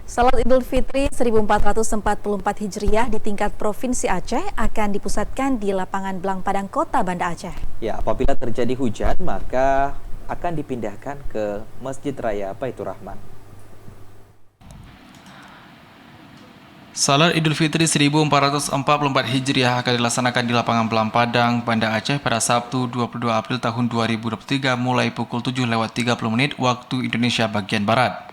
Salat Idul Fitri 1444 Hijriah di tingkat Provinsi Aceh akan dipusatkan di lapangan Blang Padang Kota Banda Aceh. Ya, apabila terjadi hujan, maka akan dipindahkan ke Masjid Raya Baitur Rahman. Salat Idul Fitri 1444 Hijriah akan dilaksanakan di lapangan Blang Padang, Banda Aceh pada Sabtu 22 April tahun 2023 mulai pukul 7.30 waktu Indonesia bagian Barat.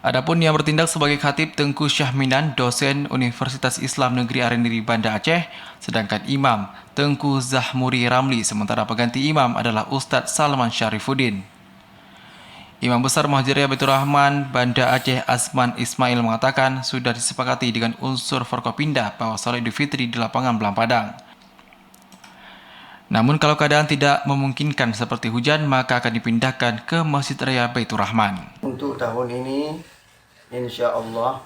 Adapun yang bertindak sebagai khatib Tengku Syahminan, dosen Universitas Islam Negeri Areniri Banda Aceh, sedangkan imam Tengku Zahmuri Ramli, sementara pengganti imam adalah Ustadz Salman Syarifuddin. Imam Besar Muhajiriyah Baitur Rahman Banda Aceh Asman Ismail mengatakan sudah disepakati dengan unsur Forkopimda bahwa salat Idul Fitri di lapangan Blang Padang. Namun kalau keadaan tidak memungkinkan seperti hujan, maka akan dipindahkan ke Masjid Raya Baitur Rahman. Untuk tahun ini, insya Allah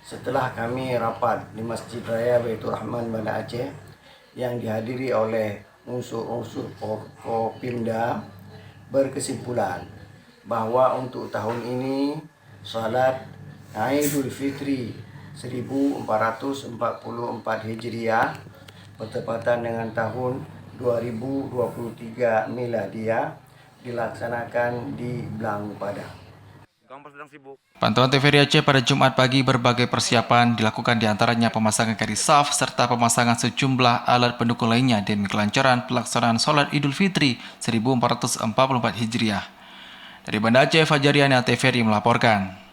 setelah kami rapat di Masjid Raya Baitur Rahman Banda Aceh yang dihadiri oleh unsur-unsur Forkopimda, berkesimpulan bahwa untuk tahun ini salat Idul Fitri 1444 Hijriah bertepatan dengan tahun 2023 Miladiah dilaksanakan di Blang Padang. Pantauan TVRI Aceh pada Jumat pagi, berbagai persiapan dilakukan, diantaranya pemasangan garis saf serta pemasangan sejumlah alat pendukung lainnya demi kelancaran pelaksanaan sholat Idul Fitri 1444 Hijriah. Dari Banda Aceh, Fajariana TVRI melaporkan.